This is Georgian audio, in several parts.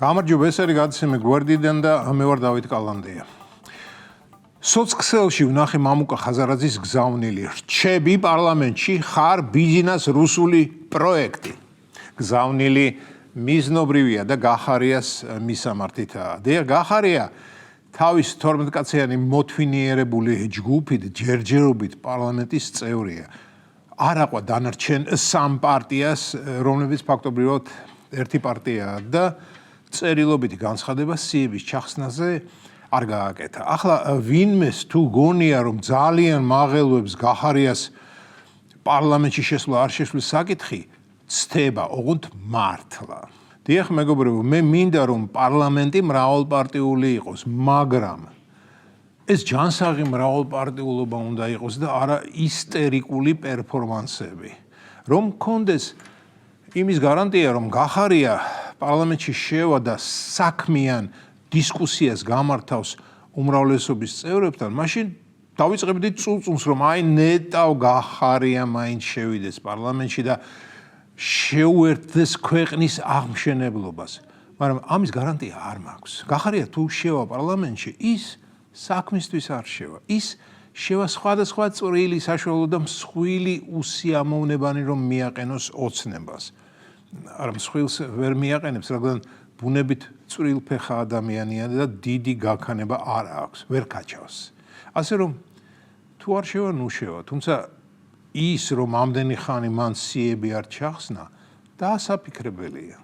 გამარჯობა, ეს არის გადაცემა გვერდიდან და მე ვარ დავით კალანდია. სოცქსელში ვნახე მამუკა ხაზარაძის გზავნილი რჩები პარლამენტში ხარ ბიზნეს რუსული პროექტი. გზავნილი მიზნობრივია და გახარიას მისამართითაა. და გახარია თავის 12 კაციანი მოთვინიერებული ჯგუფით ჯერჯერობით პარლამენტის წევრია. არ აყვა დანარჩენ სამ პარტიას, რომლებიც ფაქტობრივად ერთი პარტიაა და წერილობითი განცხადება სიების ჩახსნაზე არ გააკეთა. ახლა ვინმეს თუ გონია რომ ძალიან მაღელვებს გახარიას პარლამენტში შესვლა არ შესვლის საკითხი ცდება, ოღონდ მართლა. დიახ მეგობრებო, მე მინდა რომ პარლამენტი მრავალპარტიული იყოს, მაგრამ ეს ჯანსაღი მრავალპარტიულობა უნდა იყოს და არა ისტერიკული პერფორმანსები. რომ მქონდეს იმის გარანტია, რომ გახარია პარლამენტში შევა და საქმიან დისკუსიას გამართავს უმრავლესობის წევრებთან, მაშინ დავიწყებდი წუწუნს, რომ აი ნეტავ გახარია მაინც შევიდეს პარლამენტში და შეუერთდეს ქვეყნის აღმშენებლობას. მაგრამ ამის გარანტია არ მაქვს. გახარია თუ შევა პარლამენტში, ის საქმისთვის არ შევა. ის შევა სხვადასხვა წვრილი საშუალო და მსხვილი უსიამოვნებანი რომ მიაყენოს ოცნებას. არა მსხვილს ვერ მიაყენებს, რადგან ბუნებით წვრილფეხა ადამიანია და დიდი გაქანება არ აქვს, ვერ გაჩავს. ასე რომ თუ არ შევა, ნუ შევა. თუმცა ის რომ ამდენი ხანი მან სიები არ ჩახსნა, დაასაფიქრებელია.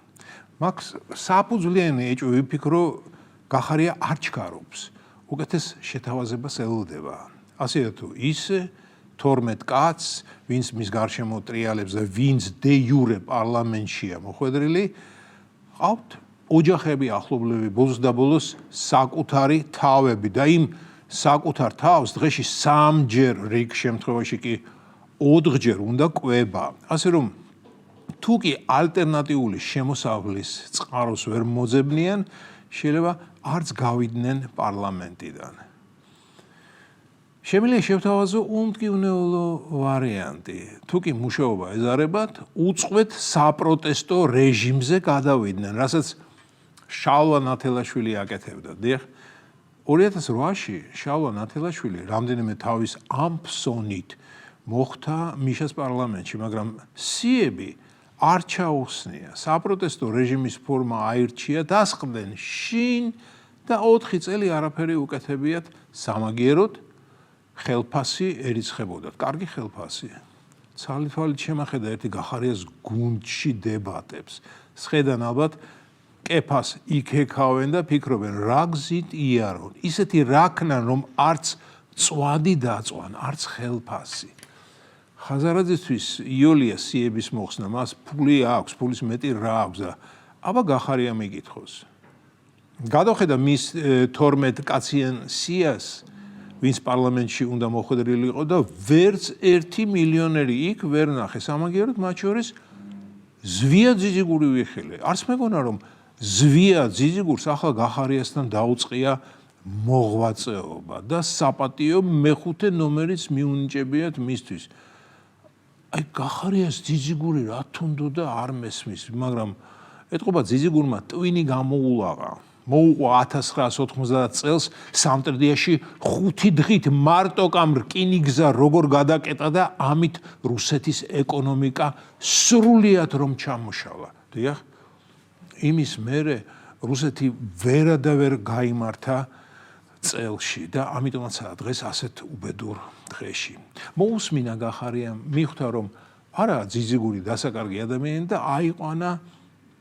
მაქვს საფუძვლიანი ეჭვი ვიფიქრო, გახარია არ ჩქარობს. უკეთეს შეთავაზებას ელოდება. ასეა თუ ისე 12 კაცს, ვინც მის გარშემო ტრიალებს და ვინც დე იურე პარლამენტშია მოხვედრილი, ყავთ ოჯახები, ახლობლები, ბოლოს და ბოლოს საკუთარი თავები და იმ საკუთარ თავს დღეში 3-ჯერ, რიგ შემთხვევაში კი 4-ჯერ უნდა კვება. ასე რომ თუ კი ალტერნატიული შემოსავლის წყაროს ვერ მოძებნიან, შეიძლება არც გავიდნენ პარლამენტიდან. შემიძლია შევთავაზო უმტკივნეულო ვარიანტი. თუ კი მუშაობა ეზარებათ, უწყვეთ საპროტესტო რეჟიმზე გადავიდნენ, რასაც შალვა ნათელაშვილი აკეთებდა. დიახ, 2008-ში შალვა ნათელაშვილი რამდენიმე თავის ამფსონით მოხვდა მიშას პარლამენტში, მაგრამ სიები არ ჩაუხსნია. საპროტესტო რეჟიმის ფორმა აირჩია, დასყდნენ შინ და 4 წელი არაფერი უკეთებიათ, სამაგიეროდ ხელფასი ერიცხებოდათ. კარგი ხელფასი. ცალ-თვალით შემახედა ერთი გახარიას გუნდში დებატებს. სხედან ალბათ კეფას იქექავენ და ფიქრობენ, რა გზით იარონ. ისეთი რაქნან, რომ არც წვადი დაწვან, არც ხელფასი. ხაზარაძისთვის იოლია სიების მოხსნა, მას ფული აქვს, ფულის მეტი რა აქვს და აბა გახარია მიკითხოს. გადავხედა მის 12 კაციან სიას, ვინც პარლამენტში უნდა მოხვედრილი იყო და ვერც 1 მილიონერი იქ ვერ ნახე. სამაგიეროდ მათ შორის ზვია ძიძიგური ვიხილე. არც მეგონა რომ ზვია ძიძიგურს ახლა გახარიასთან დაუწყია მოღვაწეობა და საპატიო მეხუთე ნომერიც მიუნიჭებიათ მისთვის. აი გახარიას ძიძიგური რა თუნდო და არ მესმის, მაგრამ ეთყობა ძიძიგურმა ტვინი გამოულაღა. მოუყვა 1990 წელს სამტრედიაში 5 დღით მარტოკამ რკინიგზა როგორ გადაკეტა და ამით რუსეთის ეკონომიკა სრულიად რომ ჩამოშალა. დიახ, იმის მერე რუსეთი ვერადავერ გაიმართა წელში და ამიტომაცაა დღეს ასეთ უბედურ დღეში. მოусმინა გახარიამ, მიხვდა რომ არა ძიძიგური დასაკარგი ადამიანი და აიყვანა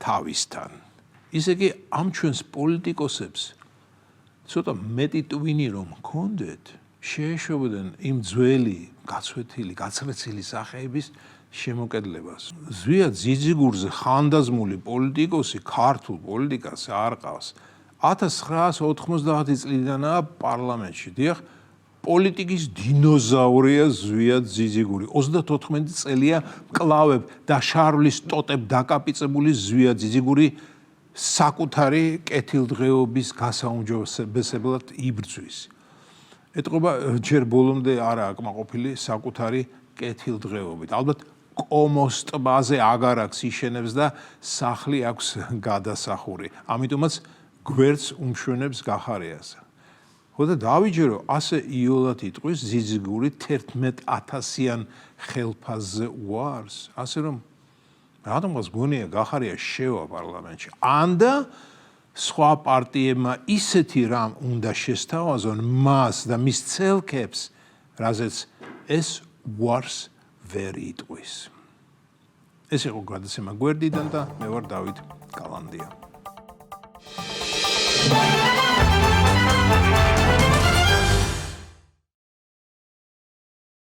თავისთან. ისე კი ამ ჩვენს პოლიტიკოსებს ცოტა მეტი ტვინი რომ ჰქონდეთ, შეეშვებოდნენ იმ ძველი, გაცვეთილი, გაცრეცილი სახეების შემოკედლებას. ზვია ძიძიგურზე ხანდაზმული პოლიტიკოსი ქართულ პოლიტიკას არ ყავს. 1990 წლიდანაა პარლამენტში. დიახ, პოლიტიკის დინოზავრია ზვია ძიძიგური. 34 წელია მკლავებ და შარვლის ტოტებ დაკაპიწებული ზვია ძიძიგური საკუთარი კეთილდღეობის გასაუმჯობესებლად იბრძვის. ეთყობა ჯერ ბოლომდე არა აკმაყოფილი საკუთარი კეთილდღეობით. ალბათ კომოს ტბაზე აგარაკს იშენებს და სახლი აქვს გადასახური. ამიტომაც გვერდს უმშვენებს გახარიასა. ხოდა დავიჯერო ასე იოლად იტყვის ზიზიგური 11,000-იან ხელფასზე უარს. ასე რომ რატომღაც გონია გახარია შევა პარლამენტში. ანდა სხვა პარტიებმა ისეთი რამ უნდა შესთავაზონ მას და მის ცელქებს, რაზეც ეს უარს ვერ იტყვის. ეს იყო გადაცემა გვერდიდან და მე ვარ დავით კალანდია.